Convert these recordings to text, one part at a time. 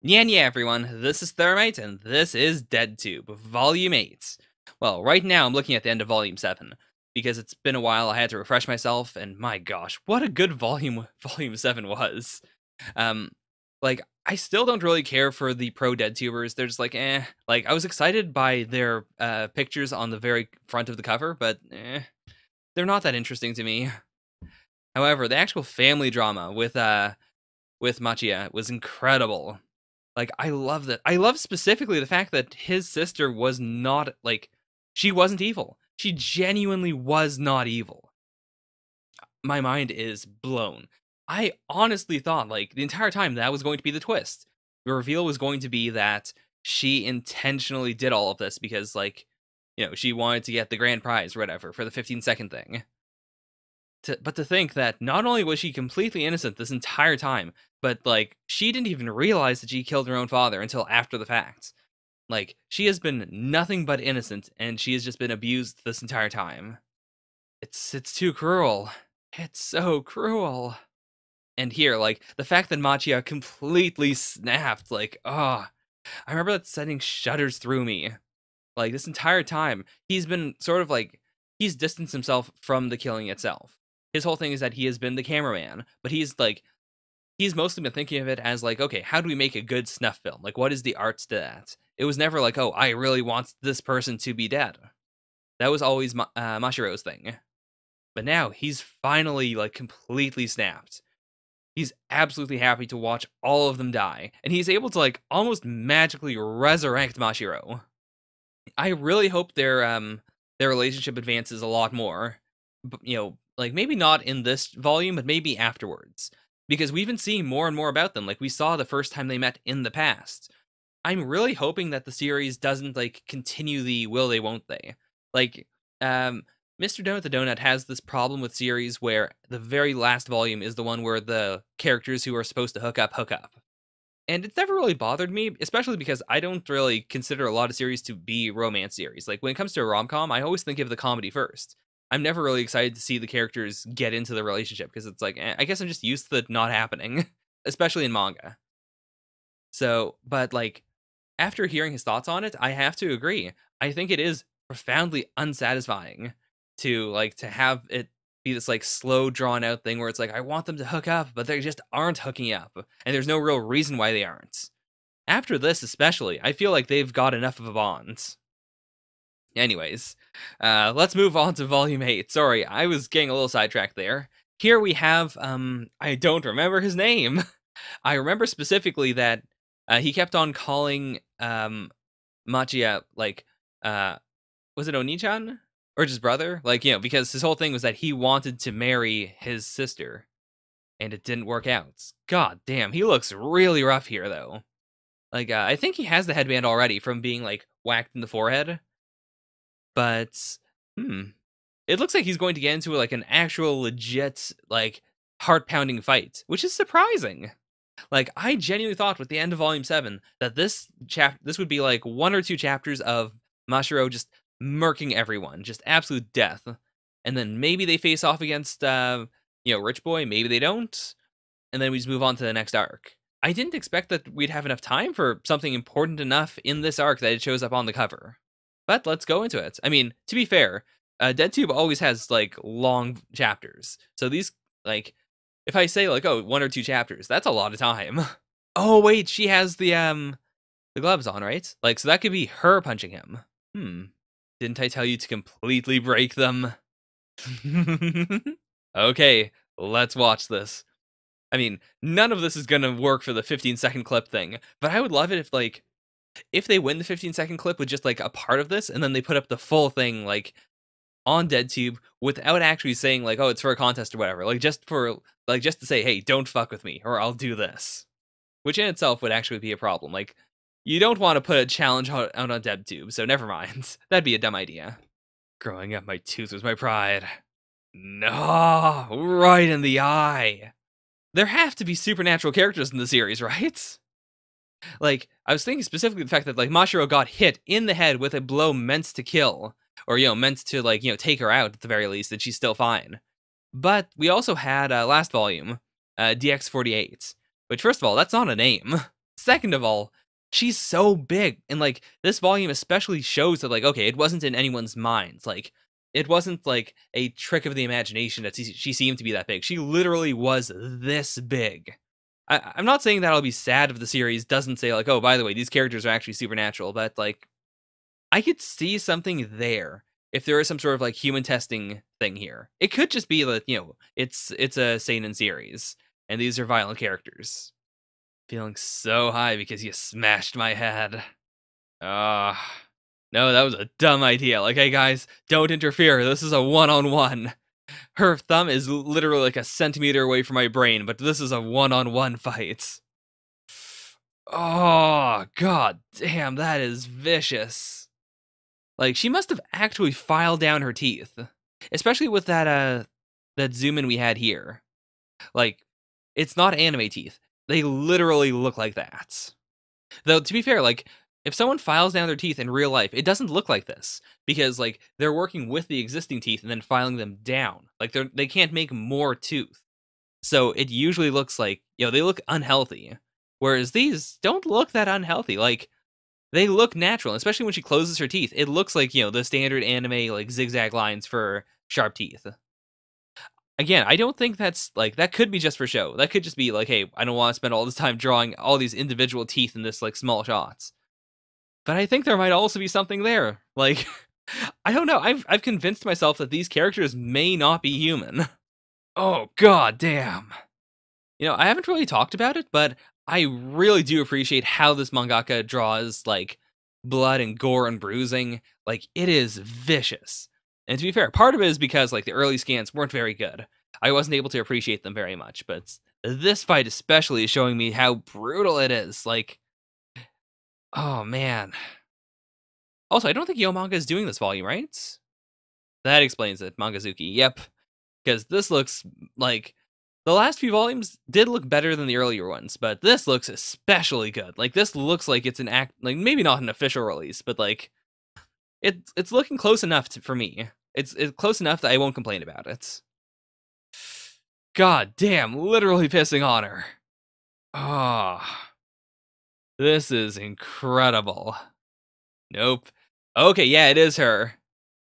Yeah, everyone, this is Thermite, and this is DeadTube, Volume 8. Well, right now I'm looking at the end of Volume 7, because it's been a while, I had to refresh myself, and my gosh, what a good Volume 7 was. Um, I still don't really care for the pro DeadTubers, they're just like, eh. Like, I was excited by their pictures on the very front of the cover, but they're not that interesting to me. However, the actual family drama with Machia was incredible. Like, I love that. I love specifically the fact that his sister was not, like, she wasn't evil. She genuinely was not evil. My mind is blown. I honestly thought, like, the entire time that was going to be the twist. The reveal was going to be that she intentionally did all of this because, like, she wanted to get the grand prize or whatever for the 15-second thing. But to think that not only was she completely innocent this entire time, but like she didn't even realize that she killed her own father until after the fact. Like she has been nothing but innocent, and she has just been abused this entire time. It's too cruel. It's so cruel. And here, like the fact that Machia completely snapped, like I remember that sending shudders through me. Like this entire time, he's been sort of like he's distanced himself from the killing itself. His whole thing is that he has been the cameraman, but he's mostly been thinking of it as like, okay, how do we make a good snuff film? Like, what is the arts to that? It was never like, oh, I really want this person to be dead. That was always Mashiro's thing. But now he's finally like completely snapped. He's absolutely happy to watch all of them die, and he's able to like almost magically resurrect Mashiro. I really hope their relationship advances a lot more. But, like maybe not in this volume, but maybe afterwards. Because we've been seeing more and more about them, like we saw the first time they met in the past. I'm really hoping that the series doesn't like continue the will they won't they. Like, Mr. Donut the Donut has this problem with series where the very last volume is the one where the characters who are supposed to hook up. And it's never really bothered me, especially because I don't really consider a lot of series to be romance series. Like when it comes to a rom-com, I always think of the comedy first. I'm never really excited to see the characters get into the relationship because it's like, I guess I'm just used to it not happening, especially in manga. So, but like after hearing his thoughts on it, I have to agree. I think it is profoundly unsatisfying to have it be this like slow drawn out thing where it's like I want them to hook up, but they just aren't hooking up, and there's no real reason why they aren't. After this, especially, I feel like they've got enough of a bond. Anyways, let's move on to Volume 8. Sorry, I was getting a little sidetracked there. Here we have, I don't remember his name. I remember specifically that he kept on calling Machia, like, was it Oni-chan? Or just brother? Like, because his whole thing was that he wanted to marry his sister, and it didn't work out. God damn, he looks really rough here, though. Like, I think he has the headband already from being, like, whacked in the forehead. But, it looks like he's going to get into, like, an actual legit, like, heart-pounding fight, which is surprising. Like, I genuinely thought with the end of Volume 7 that this would be, like, 1 or 2 chapters of Mashiro just murking everyone, just absolute death. And then maybe they face off against, Rich Boy, maybe they don't. And then we just move on to the next arc. I didn't expect that we'd have enough time for something important enough in this arc that it shows up on the cover. But let's go into it. I mean, to be fair, DeadTube always has, like, long chapters. So these, like, if I say, like, oh, 1 or 2 chapters, that's a lot of time. Oh, wait, she has the gloves on, right? Like, so that could be her punching him. Didn't I tell you to completely break them? Okay, let's watch this. I mean, none of this is gonna work for the 15-second clip thing, but I would love it if they win the 15-second clip with just, like, a part of this, and then they put up the full thing, like, on DeadTube without actually saying, like, oh, it's for a contest or whatever. Like, just to say, hey, don't fuck with me, or I'll do this. Which in itself would actually be a problem. Like, you don't want to put a challenge out on DeadTube, so never mind. That'd be a dumb idea. Growing up, my tooth was my pride. No, right in the eye. There have to be supernatural characters in the series, right? Like, I was thinking specifically the fact that, like, Mashiro got hit in the head with a blow meant to kill. Or, meant to, like, take her out at the very least, that she's still fine. But we also had, last volume, DX48. Which, first of all, that's not a name. second of all, she's so big. And like this volume especially shows that like, okay, it wasn't in anyone's minds. Like it wasn't like a trick of the imagination that she seemed to be that big. She literally was this big. I'm not saying that I'll be sad if the series doesn't say like, oh, by the way, these characters are actually supernatural, but like I could see something there if there is some sort of like human testing thing here. It could just be that, it's a seinen series and these are violent characters. Feeling so high because you smashed my head. Ah. No, that was a dumb idea. Like, hey guys, don't interfere. This is a one-on-one. Her thumb is literally like a centimeter away from my brain, but this is a one-on-one fight. Oh, god damn, that is vicious. Like, she must have actually filed down her teeth. Especially with that zoom in we had here. Like, it's not anime teeth. They literally look like that. Though, to be fair, like, if someone files down their teeth in real life, it doesn't look like this. Because, like, they're working with the existing teeth and then filing them down. Like, they can't make more tooth. So it usually looks like, they look unhealthy. Whereas these don't look that unhealthy. Like, they look natural, especially when she closes her teeth. It looks like, the standard anime, like, zigzag lines for sharp teeth. Again, I don't think that's, like, that could be just for show. That could just be, like, hey, I don't want to spend all this time drawing all these individual teeth in this, like, small shots. But I think there might also be something there. Like, I don't know. I've convinced myself that these characters may not be human. Oh, god damn. I haven't really talked about it, but I really do appreciate how this mangaka draws, like, blood and gore and bruising. Like, it is vicious. And to be fair, part of it is because, like, the early scans weren't very good. I wasn't able to appreciate them very much, but this fight especially is showing me how brutal it is. Like, oh, man. Also, I don't think Yo Manga is doing this volume, right? That explains it. Mangazuki, yep. Because this looks like... The last few volumes did look better than the earlier ones, but this looks especially good. Like, this looks like it's an act... Like, maybe not an official release, but, like... It's looking close enough for me. It's close enough that I won't complain about it. God damn, literally pissing on her. Oh. This is incredible. Nope. Okay, yeah, it is her.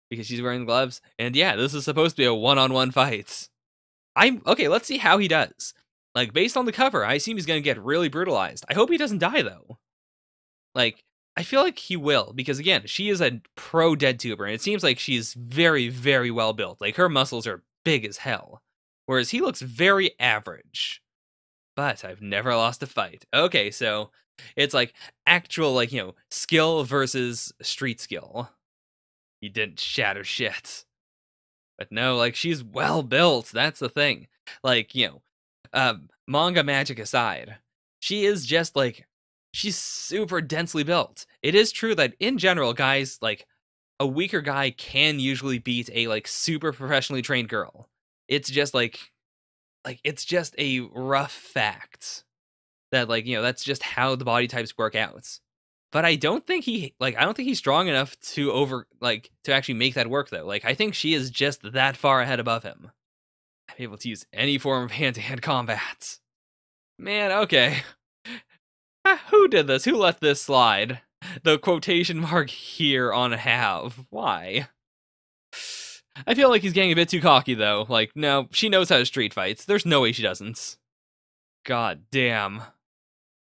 Because she's wearing gloves. And yeah, this is supposed to be a one-on-one fight. Okay, let's see how he does. Like, based on the cover, I assume he's gonna get really brutalized. I hope he doesn't die, though. Like, I feel like he will, because again, she is a pro dead tuber, and it seems like she's very, very well built. Like, her muscles are big as hell. Whereas he looks very average. But I've never lost a fight. Okay, so it's like actual, like, skill versus street skill. He didn't shatter shit. But no, like, she's well built. That's the thing. Like, manga magic aside, she is just, like, she's super densely built. It is true that, in general, guys, like, a weaker guy can usually beat a, like, super professionally trained girl. It's just, like, it's just a rough fact. That, like, that's just how the body types work out. But I don't think he's strong enough to actually make that work, though. Like, I think she is just that far ahead above him. I'm able to use any form of hand-to-hand combat. Man, okay. Who did this? Who let this slide? The quotation mark here on have. Why? I feel like he's getting a bit too cocky, though. Like, no, she knows how to street fights. There's no way she doesn't. God damn.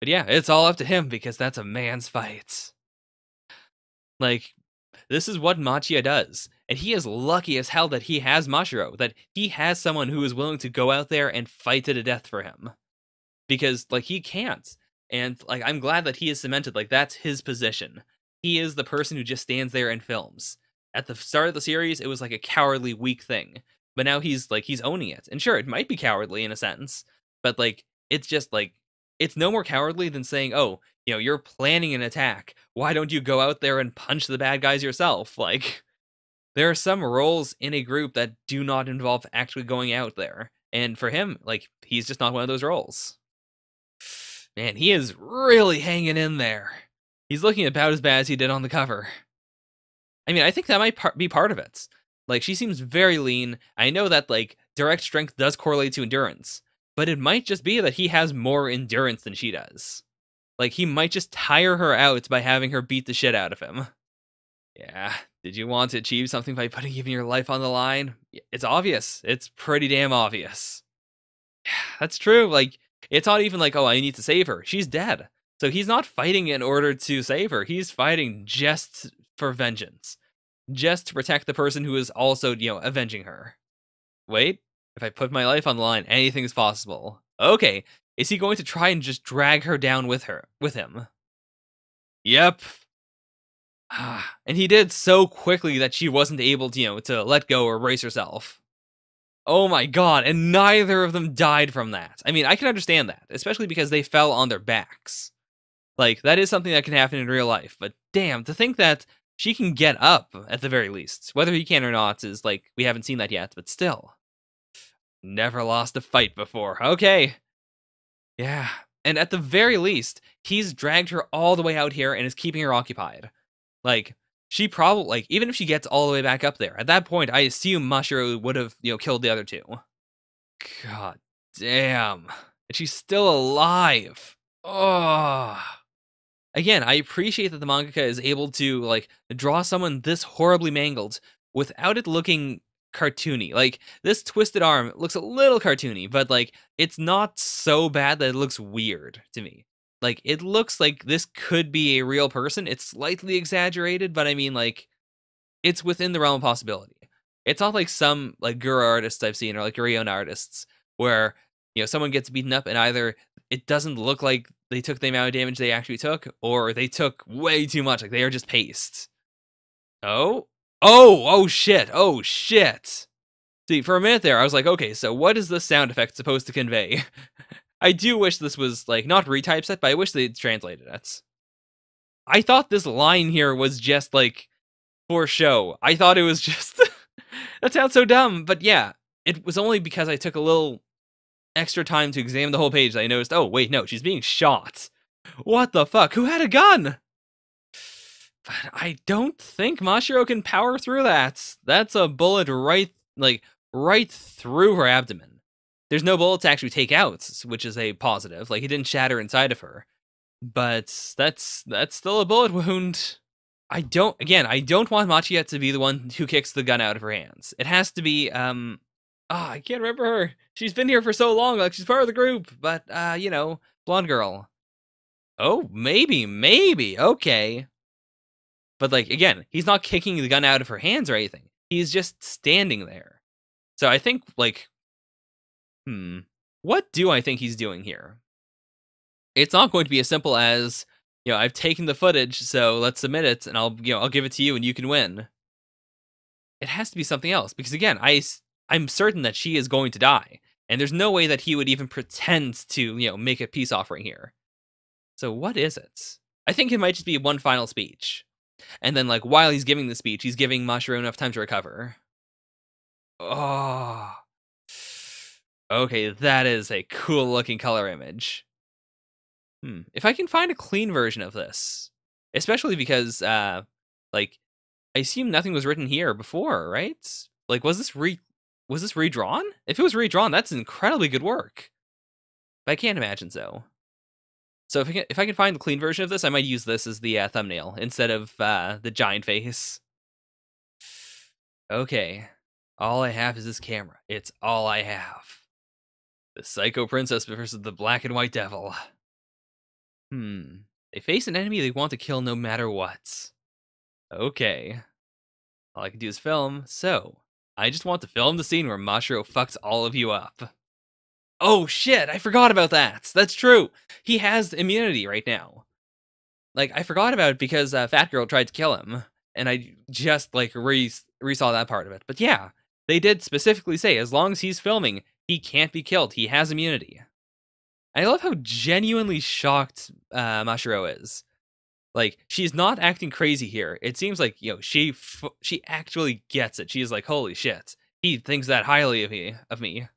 But yeah, it's all up to him, because that's a man's fight. Like, this is what Machia does. And he is lucky as hell that he has Mashiro, that he has someone who is willing to go out there and fight to the death for him. Because, like, he can't. And, like, I'm glad that he is cemented, like, that's his position. He is the person who just stands there and films. At the start of the series, it was like a cowardly, weak thing. But now he's owning it. And sure, it might be cowardly in a sense. But, like, it's just, like, it's no more cowardly than saying, oh, you're planning an attack. Why don't you go out there and punch the bad guys yourself? Like, there are some roles in a group that do not involve actually going out there. And for him, like, he's just not one of those roles. Man, he is really hanging in there. He's looking about as bad as he did on the cover. I mean, I think that might be part of it. Like, she seems very lean. I know that, like, direct strength does correlate to endurance. But it might just be that he has more endurance than she does. Like, he might just tire her out by having her beat the shit out of him. Yeah. Did you want to achieve something by putting even your life on the line? It's obvious. It's pretty damn obvious. Yeah, that's true. Like, it's not even like, oh, I need to save her. She's dead. So he's not fighting in order to save her. He's fighting just for vengeance. Just to protect the person who is also, avenging her. Wait, if I put my life on the line, anything's possible. Okay, is he going to try and just drag her down with him? Yep. And he did so quickly that she wasn't able to, to let go or brace herself. Oh my god, and neither of them died from that. I mean, I can understand that, especially because they fell on their backs. Like, that is something that can happen in real life, but damn, to think that she can get up, at the very least. Whether he can or not is, like, we haven't seen that yet, but still. Never lost a fight before. Okay. Yeah. And at the very least, he's dragged her all the way out here and is keeping her occupied. Like, she probably, like, even if she gets all the way back up there, at that point, I assume Mashiro would have, killed the other two. God damn. And she's still alive. Oh. Again, I appreciate that the mangaka is able to, like, draw someone this horribly mangled without it looking cartoony. Like, this twisted arm looks a little cartoony, but, like, it's not so bad that it looks weird to me. Like, it looks like this could be a real person. It's slightly exaggerated, but I mean, like, it's within the realm of possibility. It's not like some, like, Gura artists I've seen, or, like, Gurion artists, where, someone gets beaten up and either it doesn't look like they took the amount of damage they actually took, or they took way too much, like, they are just paced. Oh? Oh shit, oh shit! See, for a minute there, I was like, okay, so what is this sound effect supposed to convey? I do wish this was, like, not retypeset, but I wish they'd translated it. I thought this line here was just, like, for show. I thought it was just... That sounds so dumb, but yeah. It was only because I took a little extra time to examine the whole page that I noticed, oh, wait, no, she's being shot. What the fuck? Who had a gun? But I don't think Mashiro can power through that. That's a bullet right through her abdomen. There's no bullet to actually take out, which is a positive. Like, it didn't shatter inside of her. But that's still a bullet wound. I don't want Machia to be the one who kicks the gun out of her hands. It has to be, I can't remember her. She's been here for so long, like, she's part of the group. But, blonde girl. Oh, maybe, okay. But, like, again, he's not kicking the gun out of her hands or anything. He's just standing there. So I think, like, what do I think he's doing here? It's not going to be as simple as, I've taken the footage, so let's submit it, and I'll give it to you, and you can win. It has to be something else, because again, I'm certain that she is going to die, and there's no way that he would even pretend to, make a peace offering here. So what is it? I think it might just be one final speech. And then, like, while he's giving the speech, he's giving Mashiro enough time to recover. Oh. Okay, that is a cool-looking color image. If I can find a clean version of this, especially because, like, I assume nothing was written here before, right? Like, was this redrawn? If it was redrawn, that's incredibly good work. But I can't imagine so. So if I can find the clean version of this, I might use this as the thumbnail instead of the giant face. Okay, all I have is this camera. It's all I have. The Psycho Princess versus the Black and White Devil. They face an enemy they want to kill no matter what. Okay. All I can do is film, so I just want to film the scene where Mashiro fucks all of you up. Oh shit, I forgot about that! That's true! He has immunity right now. Like, I forgot about it because Fat Girl tried to kill him, and I just, like, resaw that part of it. But yeah, they did specifically say, as long as he's filming, he can't be killed. He has immunity. I love how genuinely shocked Mashiro is. Like, she's not acting crazy here. It seems like, she actually gets it. She's like, holy shit. He thinks that highly of me.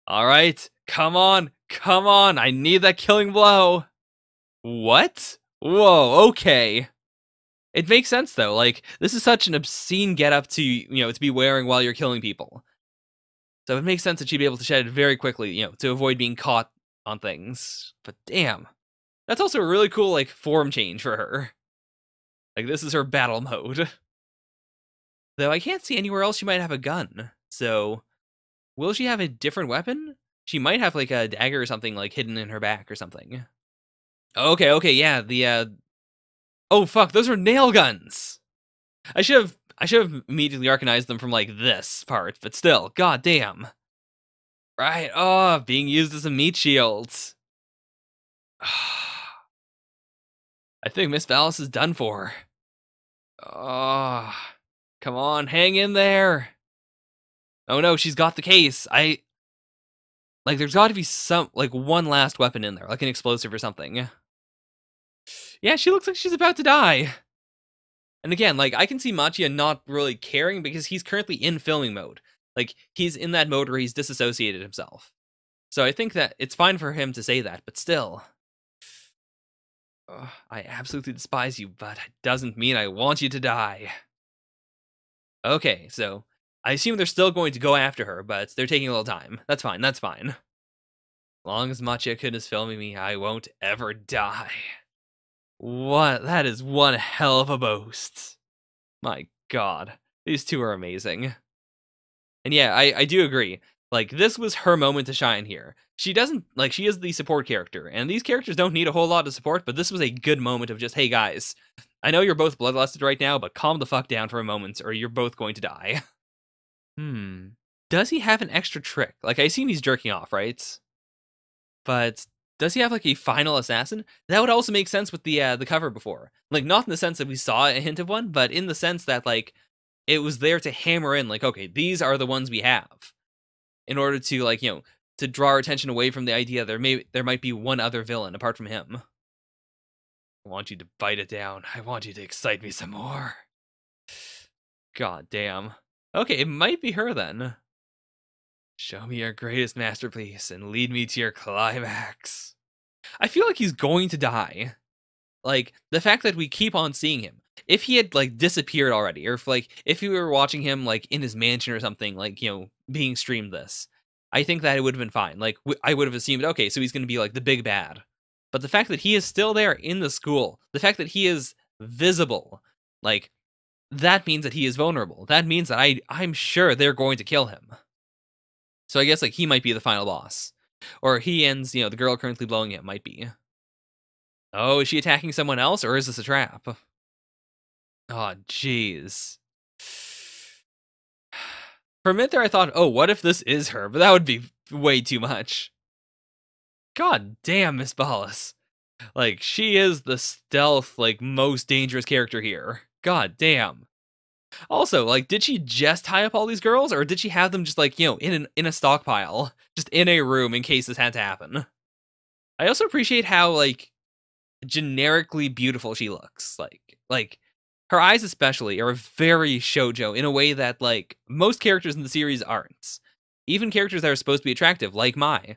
All right, come on. I need that killing blow. What? Whoa, okay. It makes sense, though. Like, this is such an obscene getup to, to be wearing while you're killing people. So it makes sense that she'd be able to shed it very quickly, to avoid being caught on things. But damn. That's also a really cool, like, form change for her. Like, this is her battle mode. Though I can't see anywhere else she might have a gun. So, will she have a different weapon? She might have, like, a dagger or something, like, hidden in her back or something. Okay, yeah, oh, fuck, those are nail guns! I should have immediately recognized them from, like, this part, but still, god damn. Right, oh, being used as a meat shield. I think Miss Valis is done for. Oh, come on, hang in there. Oh no, she's got the case. Like, there's got to be like, one last weapon in there, like an explosive or something. Yeah, she looks like she's about to die. And again, like, I can see Machia not really caring because he's currently in filming mode. Like, he's in that mode where he's disassociated himself. So I think that it's fine for him to say that, but still. Ugh, I absolutely despise you, but it doesn't mean I want you to die. Okay, so I assume they're still going to go after her, but they're taking a little time. That's fine, that's fine. As long as Machia-kun is filming me, I won't ever die. What? That is one hell of a boast. My god. These two are amazing. And yeah, I do agree. Like, this was her moment to shine here. She doesn't, like, she is the support character, and these characters don't need a whole lot of support, but this was a good moment of just, hey guys, I know you're both bloodlusted right now, but calm the fuck down for a moment, or you're both going to die. Does he have an extra trick? Like, I assume he's jerking off, right? But does he have, like, a final assassin? That would also make sense with the cover before. Like, not in the sense that we saw a hint of one, but in the sense that, like, it was there to hammer in, like, okay, these are the ones we have. In order to, like, you know, to draw our attention away from the idea there might be one other villain apart from him. I want you to bite it down. I want you to excite me some more. God damn. Okay, it might be her then. Show me your greatest masterpiece and lead me to your climax. I feel like he's going to die. Like, the fact that we keep on seeing him. If he had, like, disappeared already, or if we were watching him, like, in his mansion or something, like, you know, being streamed this, I think that it would have been fine. Like, I would have assumed, okay, so he's going to be, like, the big bad. But the fact that he is still there in the school, the fact that he is visible, like, that means that he is vulnerable. That means that I'm sure they're going to kill him. So I guess, like, he might be the final boss. Or he ends, you know, the girl currently blowing him might be. Oh, is she attacking someone else, or is this a trap? Oh, jeez. For a minute there, I thought, oh, what if this is her? But that would be way too much. God damn, Miss Ballas. Like, she is the stealth, like, most dangerous character here. God damn. Also, like, did she just tie up all these girls, or did she have them just, like, you know, in a stockpile? Just in a room in case this had to happen? I also appreciate how, like, generically beautiful she looks. Like her eyes especially are very shoujo in a way that, like, most characters in the series aren't. Even characters that are supposed to be attractive, like Mai,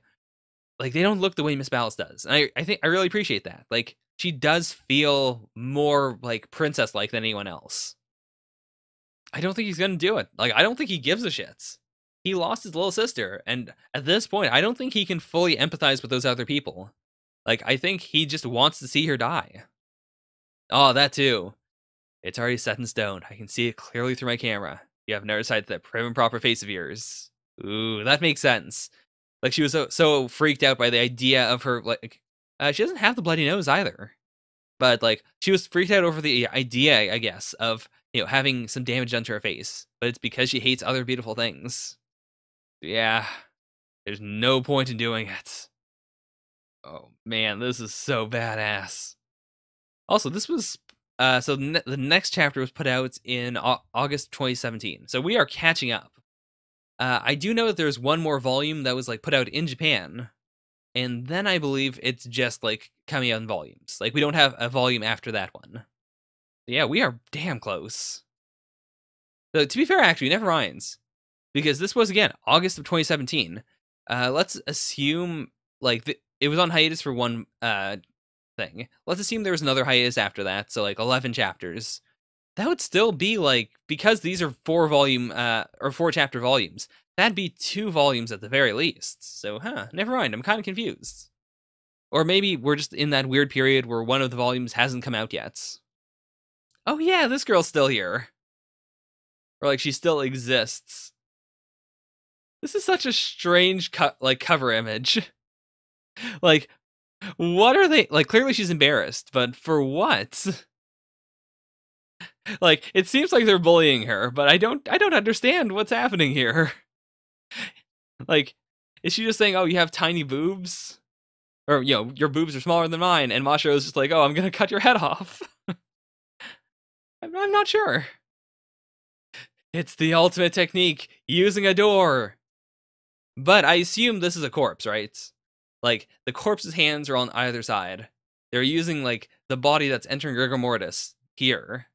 like, they don't look the way Miss Ballas does. And I think I really appreciate that. Like, she does feel more, like, princess-like than anyone else. I don't think he's gonna do it. Like, I don't think he gives a shit. He lost his little sister, and at this point, I don't think he can fully empathize with those other people. Like, I think he just wants to see her die. Oh, that too. It's already set in stone. I can see it clearly through my camera. You have never sighted that prim and proper face of yours. Ooh, that makes sense. Like, she was so freaked out by the idea of her, like, she doesn't have the bloody nose either. But, like, she was freaked out over the idea, I guess, of, you know, having some damage done to her face. But it's because she hates other beautiful things. Yeah, there's no point in doing it. Oh, man, this is so badass. Also, this was so the next chapter was put out in August 2017. So we are catching up. I do know that there's one more volume that was, like, put out in Japan, and then I believe it's just, like, coming out in volumes. Like, we don't have a volume after that one. Yeah, we are damn close. So, to be fair, actually, never mind, because this was, again, August of 2017. Let's assume, like, it was on hiatus for one thing. Let's assume there was another hiatus after that, so, like, 11 chapters. That would still be, like, because these are 4 chapter volumes, that'd be 2 volumes at the very least. So, never mind, I'm kind of confused. Or maybe we're just in that weird period where one of the volumes hasn't come out yet. Oh yeah, this girl's still here. Or like she still exists. This is such a strange cover image. Like, what are they like? Clearly she's embarrassed, but for what? Like, it seems like they're bullying her, but I don't understand what's happening here. Like, is she just saying, "Oh, you have tiny boobs," or your boobs are smaller than mine? And Mashiro's just like, "Oh, I'm gonna cut your head off." I'm not sure. It's the ultimate technique, using a door. But I assume this is a corpse, right? Like, the corpse's hands are on either side. They're using, like, the body that's entering rigor mortis here.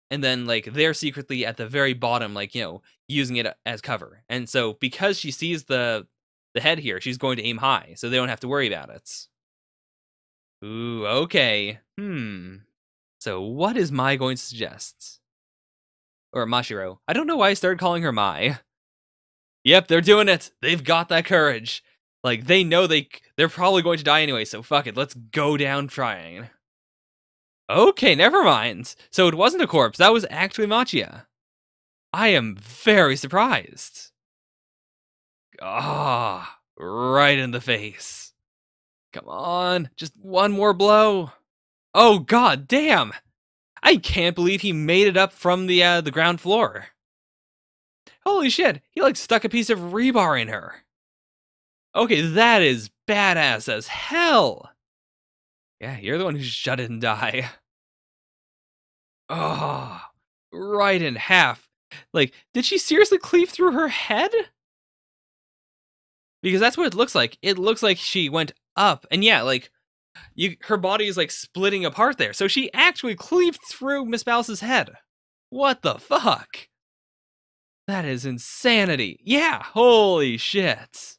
And then, like, they're secretly at the very bottom, like, using it as cover. And so, because she sees the head here, she's going to aim high, so they don't have to worry about it. Ooh, okay. So, what is Mai going to suggest? Or Mashiro. I don't know why I started calling her Mai. Yep, they're doing it. They've got that courage. Like, they know they're probably going to die anyway, so fuck it. Let's go down trying. Okay, never mind. So it wasn't a corpse. That was actually Machia. I am very surprised. Ah, right in the face. Come on, just one more blow. Oh, god damn. I can't believe he made it up from the ground floor. Holy shit, he like stuck a piece of rebar in her. Okay, that is badass as hell. Yeah, you're the one who shut it and die. Oh, right in half. Like, did she seriously cleave through her head? Because that's what it looks like. It looks like she went up. And yeah, like, her body is like splitting apart there. So she actually cleaved through Miss Ballas's head. What the fuck? That is insanity. Yeah, holy shit.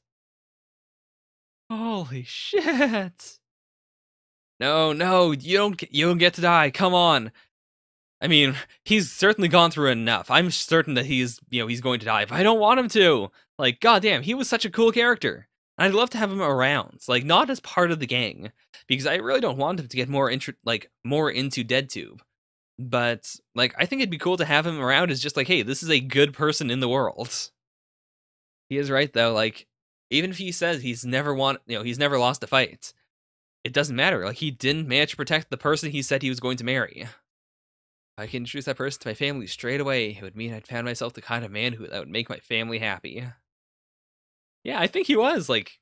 Holy shit. No, you don't get to die. Come on. I mean, he's certainly gone through enough. I'm certain that he's going to die, but I don't want him to. Like, goddamn, he was such a cool character. I'd love to have him around, like, not as part of the gang, because I really don't want him to get more into DeadTube. But, like, I think it'd be cool to have him around as just like, hey, this is a good person in the world. He is right, though. Like, even if he says he's never lost a fight, it doesn't matter. Like, he didn't manage to protect the person he said he was going to marry. I can introduce that person to my family straight away. It would mean I'd found myself the kind of man that would make my family happy. Yeah, I think he was. Like,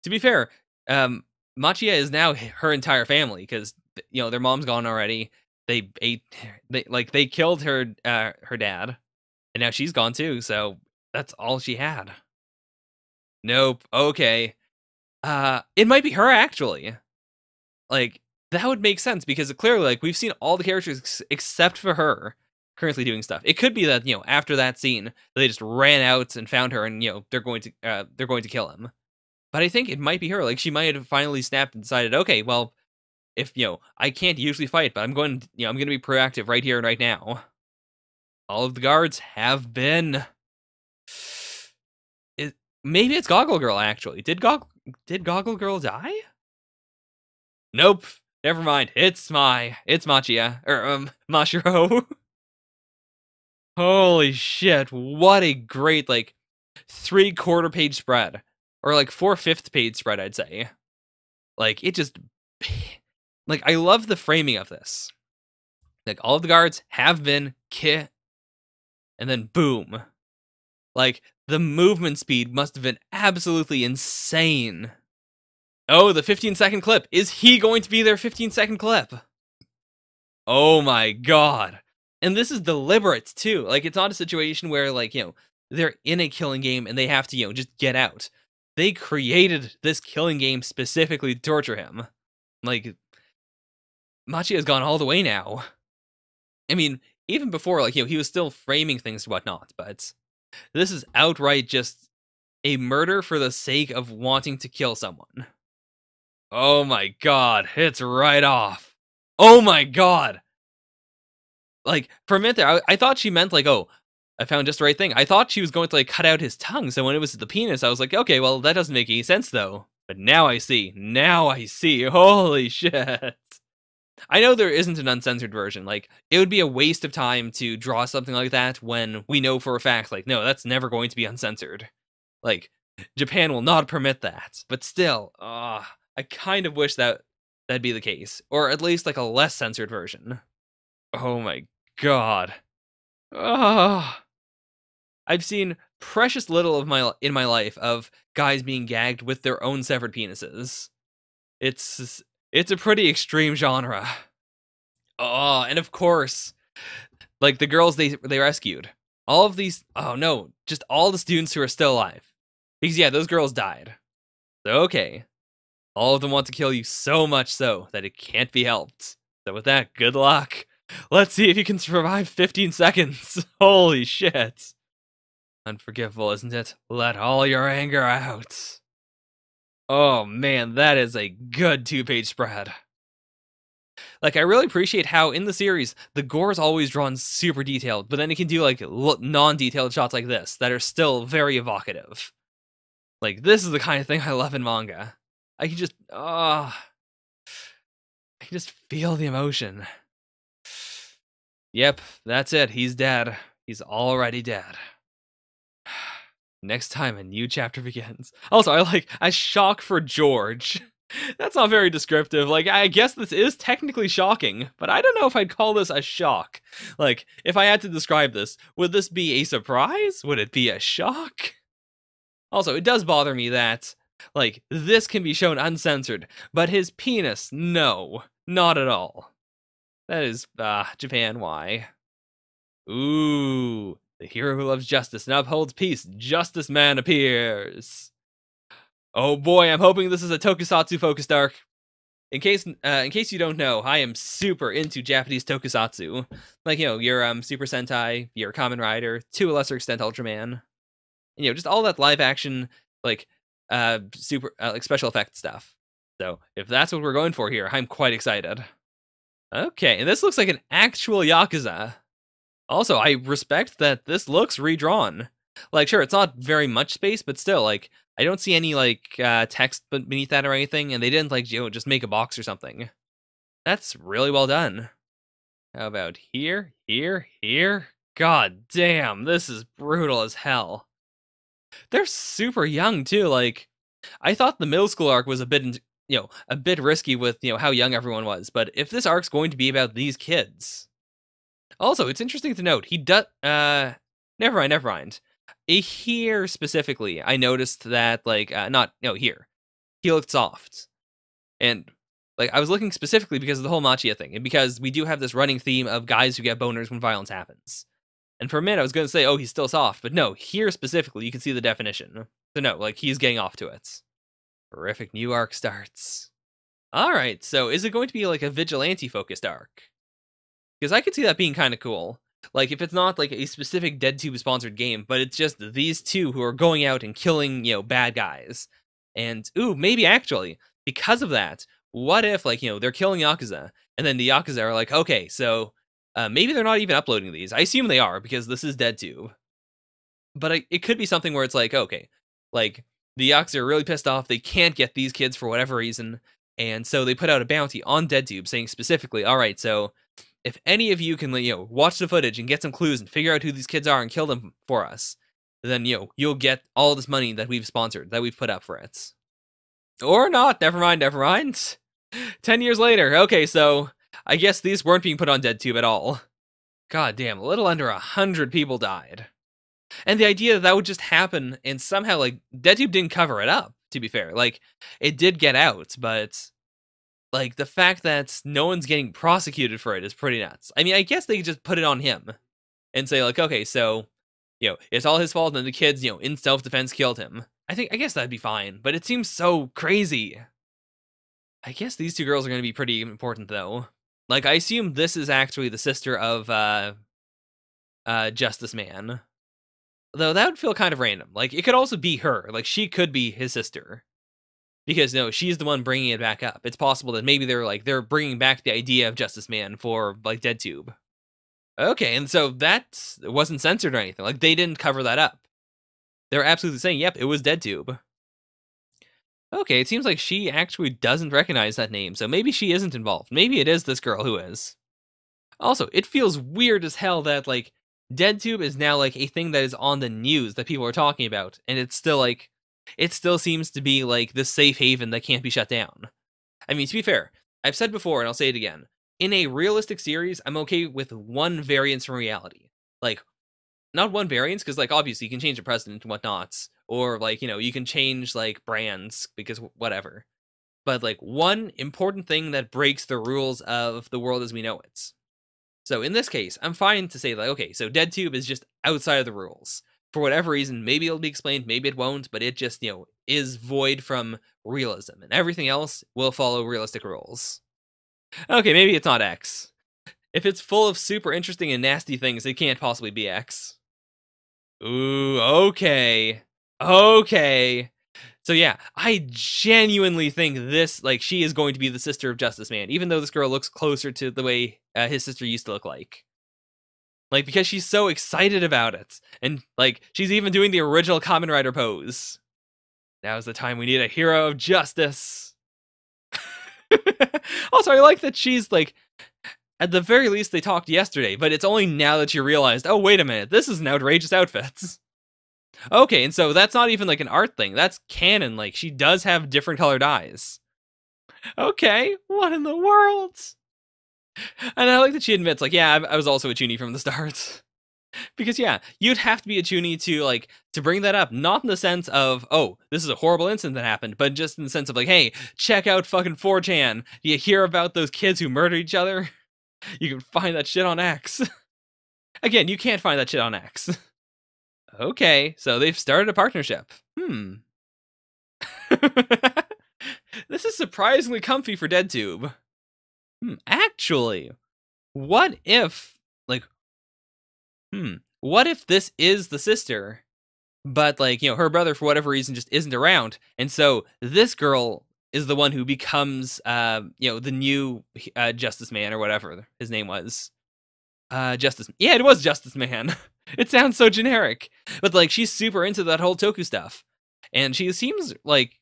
to be fair, Machia is now her entire family because their mom's gone already. They killed her dad, and now she's gone too. So that's all she had. Nope. Okay. It might be her actually. Like, that would make sense because clearly, like, we've seen all the characters except for her currently doing stuff. It could be that after that scene they just ran out and found her, and they're going to kill him. But I think it might be her. Like, she might have finally snapped and decided, okay, well, if I can't usually fight, but I'm going to be proactive right here and right now. All of the guards have been. Maybe it's Goggle Girl actually. Did Goggle Girl die? Nope. Never mind. It's Machia. Or, Mashiro. Holy shit. What a great, like, 3/4 page spread. Or, like, 4/5 page spread, I'd say. Like, it just... Like, I love the framing of this. Like, all of the guards have been and then boom. Like, the movement speed must have been absolutely insane. Oh, the 15-second clip. Is he going to be their 15-second clip? Oh my god. And this is deliberate, too. Like, it's not a situation where, like, they're in a killing game and they have to, just get out. They created this killing game specifically to torture him. Like, Machi has gone all the way now. I mean, even before, like, he was still framing things and whatnot, but this is outright just a murder for the sake of wanting to kill someone. Oh my god, it's right off. Oh my god. Like, for a minute there, I thought she meant, like, oh, I found just the right thing. I thought she was going to, like, cut out his tongue, so when it was the penis, I was like, okay, well, that doesn't make any sense, though. But now I see. Now I see. Holy shit. I know there isn't an uncensored version. Like, it would be a waste of time to draw something like that when we know for a fact, like, no, that's never going to be uncensored. Like, Japan will not permit that. But still, I kind of wish that'd be the case. Or at least, like, a less censored version. Oh my god. Ah. I've seen precious little of in my life of guys being gagged with their own severed penises. It's a pretty extreme genre. Oh, and of course, like the girls they rescued. All of these, oh no, just all the students who are still alive. Because yeah, those girls died. So okay. All of them want to kill you so much so that it can't be helped. So with that, good luck. Let's see if you can survive 15 seconds. Holy shit. Unforgivable, isn't it? Let all your anger out. Oh man, that is a good 2-page spread. Like, I really appreciate how in the series, the gore is always drawn super detailed, but then it can do like non-detailed shots like this that are still very evocative. Like, this is the kind of thing I love in manga. I can just, I can just feel the emotion. Yep, that's it. He's dead. He's already dead. Next time a new chapter begins. Also, I like a shock for George. That's not very descriptive. Like, I guess this is technically shocking, but I don't know if I'd call this a shock. Like, if I had to describe this, would this be a surprise? Would it be a shock? Also, it does bother me that, like, this can be shown uncensored, but his penis, no, not at all. That is, Japan, why? Ooh, the hero who loves justice and upholds peace, Justice Man appears. Oh boy, I'm hoping this is a tokusatsu focused arc. In case you don't know, I am super into Japanese tokusatsu. Like, you know, your Super Sentai, your Kamen Rider, to a lesser extent Ultraman. You know, just all that live action, like, super, like, special effect stuff. So, if that's what we're going for here, I'm quite excited. Okay, and this looks like an actual Yakuza. Also, I respect that this looks redrawn. Like, sure, it's not very much space, but still, like, I don't see any, like, text beneath that or anything, and they didn't, like, you know, just make a box or something. That's really well done. How about here, here, here? God damn, this is brutal as hell. They're super young, too, like, I thought the middle school arc was a bit, you know, a bit risky with, you know, how young everyone was, but if this arc's going to be about these kids... Also, it's interesting to note, he does, never mind. Here, specifically, I noticed that, like, here. He looked soft. And, like, I was looking specifically because of the whole Machia thing, and because we do have this running theme of guys who get boners when violence happens. And for a minute, I was going to say, oh, he's still soft, but no, here specifically, you can see the definition. So no, like, he's getting off to it. Horrific new arc starts. Alright, so is it going to be, like, a vigilante-focused arc? Because I could see that being kind of cool. Like, if it's not, like, a specific DeadTube-sponsored game, but it's just these two who are going out and killing, you know, bad guys. And, ooh, maybe actually, because of that, what if, like, you know, they're killing Yakuza, and then the Yakuza are like, okay, so, maybe they're not even uploading these. I assume they are, because this is DeadTube. But it could be something where it's like, okay, like, the Yakuza are really pissed off, they can't get these kids for whatever reason, and so they put out a bounty on DeadTube saying specifically, alright, so... if any of you can, you know, watch the footage and get some clues and figure out who these kids are and kill them for us, then, you know, you'll get all this money that we've sponsored, that we've put up for it. Or not, never mind. 10 years later, okay, so, I guess these weren't being put on DeadTube at all. God damn, a little under 100 people died. And the idea that would just happen, and somehow, like, DeadTube didn't cover it up, to be fair. Like, it did get out, but... like, the fact that no one's getting prosecuted for it is pretty nuts. I mean, I guess they could just put it on him and say, like, okay, so, you know, it's all his fault and the kids, you know, in self-defense killed him. I guess that'd be fine, but it seems so crazy. I guess these two girls are going to be pretty important, though. Like, I assume this is actually the sister of, Justice Man. Though that would feel kind of random. Like, it could also be her. Like, she could be his sister. Because, no, she's the one bringing it back up. It's possible that maybe they're bringing back the idea of Justice Man for, like, DeadTube. Okay, and so that wasn't censored or anything. Like, they didn't cover that up. They're absolutely saying, yep, it was DeadTube. Okay, it seems like she actually doesn't recognize that name, so maybe she isn't involved. Maybe it is this girl who is. Also, it feels weird as hell that, like, DeadTube is now, like, a thing that is on the news that people are talking about, and it's still, like, it still seems to be, like, the safe haven that can't be shut down. I mean, to be fair, I've said before, and I'll say it again. In a realistic series, I'm okay with one variance from reality. Like, not one variance, because, like, obviously you can change the president and whatnots, or, like, you can change, like, brands, because whatever. But, like, one important thing that breaks the rules of the world as we know it. So in this case, I'm fine to say, like, okay, so DeadTube is just outside of the rules. For whatever reason, maybe it'll be explained, maybe it won't, but it just, is void from realism, and everything else will follow realistic rules. Okay, maybe it's not X. If it's full of super interesting and nasty things, it can't possibly be X. Ooh, okay. Okay. So yeah, I genuinely think this, like, she is going to be the sister of Justice Man, even though this girl looks closer to the way his sister used to look like. Like, because she's so excited about it. And, like, she's even doing the original Kamen Rider pose. Now's the time we need a hero of justice. Also, I like that she's, like, at the very least, they talked yesterday, but it's only now that you realized, oh, wait a minute, this is an outrageous outfit. Okay, and so that's not even, like, an art thing. That's canon. Like, she does have different colored eyes. Okay, what in the world? And I like that she admits, like, yeah, I was also a Chuny from the start. Because, yeah, you'd have to be a Chuny to, like, to bring that up. Not in the sense of, oh, this is a horrible incident that happened, but just in the sense of, like, hey, check out fucking 4chan. You hear about those kids who murdered each other? You can find that shit on X. Again, you can't find that shit on X. Okay, so they've started a partnership. This is surprisingly comfy for DeadTube. Actually, what if, like, what if this is the sister, but, like, her brother, for whatever reason, just isn't around, and so this girl is the one who becomes, the new Justice Man, or whatever his name was. Justice. Yeah, it was Justice Man. It sounds so generic. But, like, she's super into that whole Toku stuff. And she seems, like,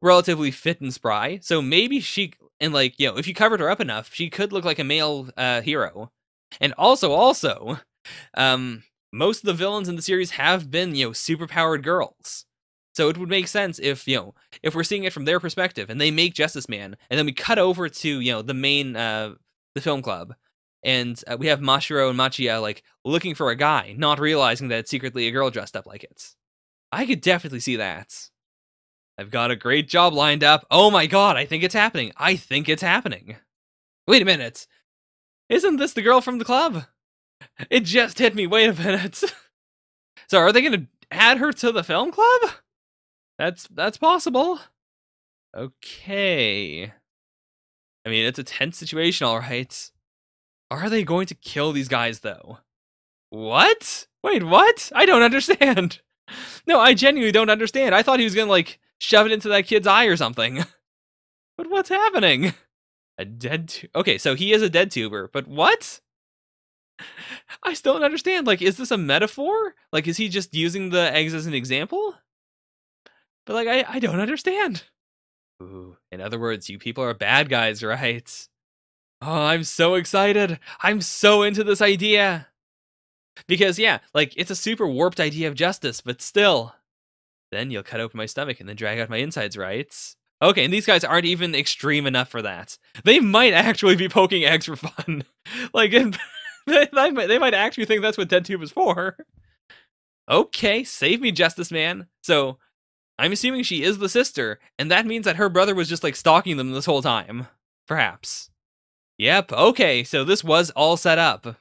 relatively fit and spry. So maybe she, and, like, if you covered her up enough, she could look like a male hero. And also, most of the villains in the series have been, superpowered girls. So it would make sense if, if we're seeing it from their perspective and they make Justice Man, and then we cut over to, the main, the film club. And we have Mashiro and Machiya, like, looking for a guy, not realizing that it's secretly a girl dressed up like it. I could definitely see that. I've got a great job lined up. Oh my god, I think it's happening. I think it's happening. Wait a minute. Isn't this the girl from the club? It just hit me. Wait a minute. So are they going to add her to the film club? That's possible. Okay. I mean, it's a tense situation, all right. Are they going to kill these guys, though? What? Wait, what? I don't understand. No, I genuinely don't understand. I thought he was gonna, like, shove it into that kid's eye or something. But what's happening? A dead okay, so he is a dead tuber, but what? I still don't understand. Like, is this a metaphor? Like, is he just using the eggs as an example? But, like, I don't understand. Ooh, in other words, you people are bad guys, right? Oh, I'm so excited. I'm so into this idea. Because, yeah, like, it's a super warped idea of justice, but still. Then you'll cut open my stomach and then drag out my insides, right? Okay, and these guys aren't even extreme enough for that. They might actually be poking eggs for fun. Like, they might actually think that's what DeadTube is for. Okay, save me, Justice Man. So, I'm assuming she is the sister, and that means that her brother was just, like, stalking them this whole time. Perhaps. Yep, okay, so this was all set up.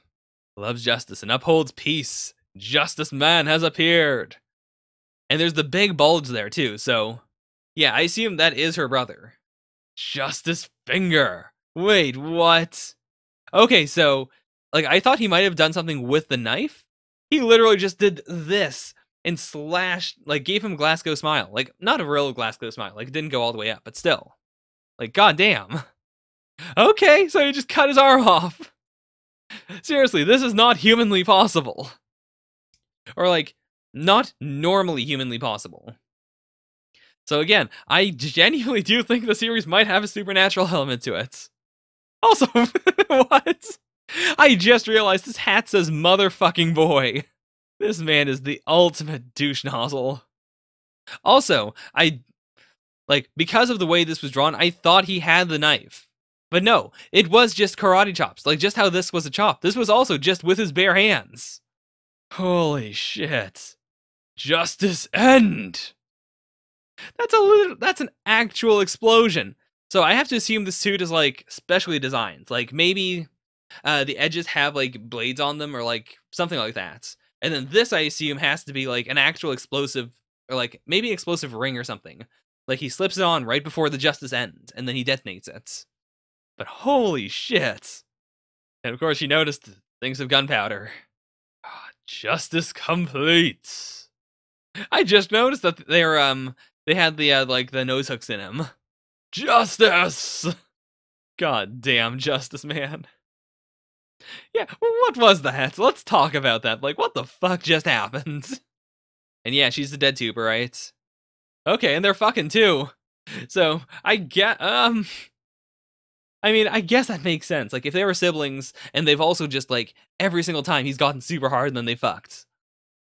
Loves justice and upholds peace. Justice Man has appeared. And there's the big bulge there, too, so... yeah, I assume that is her brother. Justice Finger. Wait, what? Okay, so... like, I thought he might have done something with the knife. He literally just did this and slashed... like, gave him Glasgow Smile. Like, not a real Glasgow Smile. Like, it didn't go all the way up, but still. Like, goddamn. Okay, so he just cut his arm off. Seriously, this is not humanly possible. Or, like, not normally humanly possible. So again, I genuinely do think the series might have a supernatural element to it. Also, what? I just realized this hat says motherfucking boy. This man is the ultimate douche nozzle. Also, because of the way this was drawn, I thought he had the knife. But no, it was just karate chops. Like, just how this was a chop. This was also just with his bare hands. Holy shit. Justice End! That's an actual explosion. So I have to assume the suit is, like, specially designed. Like, maybe the edges have, like, blades on them or, like, something like that. And then this, I assume, has to be, like, an actual explosive, or, like, maybe explosive ring or something. Like, he slips it on right before the Justice End, and then he detonates it. But holy shit! And of course, you noticed things of gunpowder. Justice complete! I just noticed that they had the, like, the nose hooks in him. Justice! God damn, Justice, man. Yeah, what was that? Let's talk about that. Like, what the fuck just happened? And yeah, she's the dead tuber, right? Okay, and they're fucking too. So, I mean, I guess that makes sense. Like, if they were siblings, and they've also just, like, every single time he's gotten super hard and then they fucked.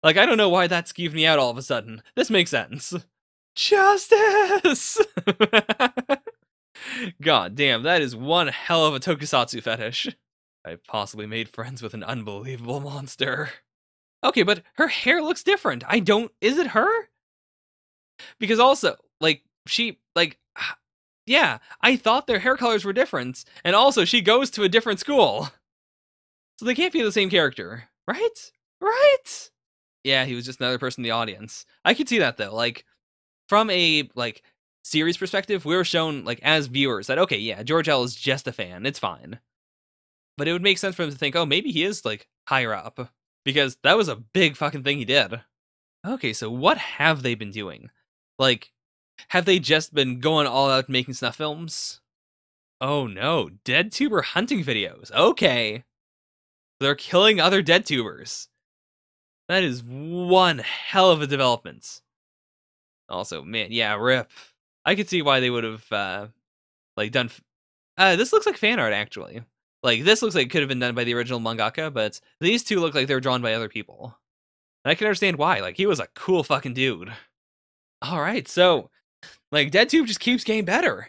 Like, I don't know why that skeeved me out all of a sudden. This makes sense. Justice! God damn, that is one hell of a tokusatsu fetish. I possibly made friends with an unbelievable monster. Okay, but her hair looks different. Is it her? Because also, like, yeah, I thought their hair colors were different, and also she goes to a different school. So they can't be the same character, right? Right? Yeah, he was just another person in the audience. I could see that, though. Like, from a, like, series perspective, we were shown, like, as viewers, that, okay, yeah, George L. is just a fan. It's fine. But it would make sense for him to think, oh, maybe he is, like, higher up. Because that was a big fucking thing he did. Okay, so what have they been doing? Like, have they just been going all out making snuff films? Oh no, dead tuber hunting videos. Okay. They're killing other dead tubers. That is one hell of a development. Also, man, yeah, rip. I could see why they would have, like, done... this looks like fan art, actually. Like, this looks like it could have been done by the original mangaka, but these two look like they were drawn by other people. And I can understand why. Like, he was a cool fucking dude. Alright, so, like, DeadTube just keeps getting better.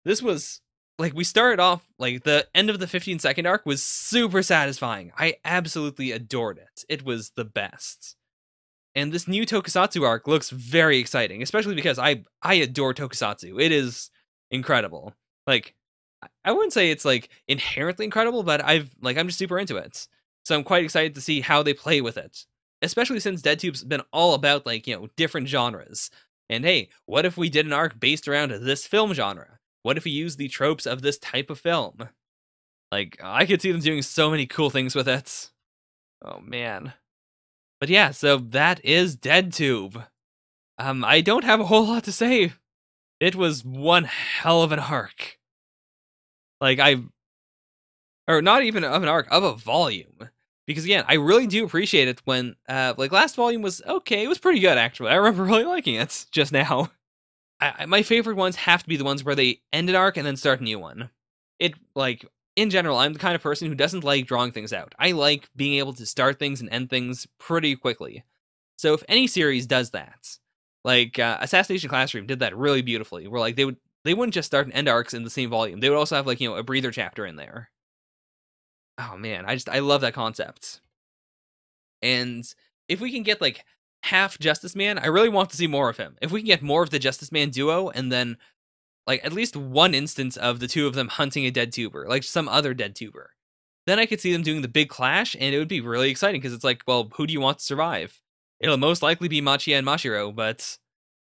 This was, like, we started off, like, the end of the 15-second arc was super satisfying. I absolutely adored it. It was the best. And this new tokusatsu arc looks very exciting, especially because I adore tokusatsu. It is incredible. Like, I wouldn't say it's, like, inherently incredible, but I'm just super into it. So I'm quite excited to see how they play with it. Especially since DeadTube's been all about, like, you know, different genres. And hey, what if we did an arc based around this film genre? What if we used the tropes of this type of film? Like, I could see them doing so many cool things with it. Oh, man. But yeah, so that is DeadTube. I don't have a whole lot to say. It was one hell of an arc. Like, or not even of an arc, of a volume. Because again, I really do appreciate it when, like, last volume was okay. It was pretty good, actually. I remember really liking it just now. My favorite ones have to be the ones where they end an arc and then start a new one. Like, in general, I'm the kind of person who doesn't like drawing things out. I like being able to start things and end things pretty quickly. So if any series does that, like, Assassination Classroom did that really beautifully, where, like, they wouldn't just start and end arcs in the same volume. They would also have, like, you know, a breather chapter in there. Oh man, I love that concept. And if we can get, like, half Justice Man, I really want to see more of him. If we can get more of the Justice Man duo, and then, like, at least one instance of the two of them hunting a dead tuber, like some other dead tuber, then I could see them doing the big clash, and it would be really exciting, because it's like, well, who do you want to survive? It'll most likely be Machia and Mashiro, but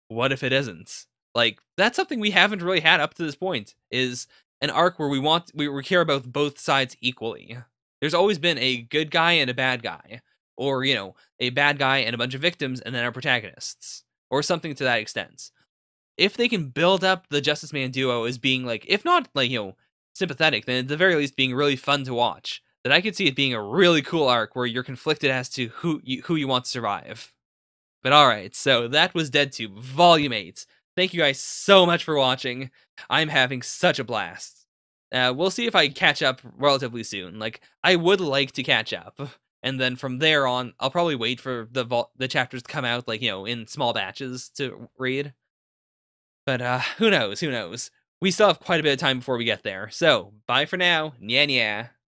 what if it isn't? Like, that's something we haven't really had up to this point, is an arc where we care about both sides equally. There's always been a good guy and a bad guy. Or, you know, a bad guy and a bunch of victims and then our protagonists. Or something to that extent. If they can build up the Justice Man duo as being, like, if not, like, you know, sympathetic, then at the very least being really fun to watch, then I could see it being a really cool arc where you're conflicted as to who you want to survive. But alright, so that was DeadTube, Volume 8. Thank you guys so much for watching. I'm having such a blast. We'll see if I catch up relatively soon. Like, I would like to catch up. And then from there on, I'll probably wait for the chapters to come out, like, in small batches to read. But who knows? Who knows? We still have quite a bit of time before we get there. So, bye for now. Nya nya.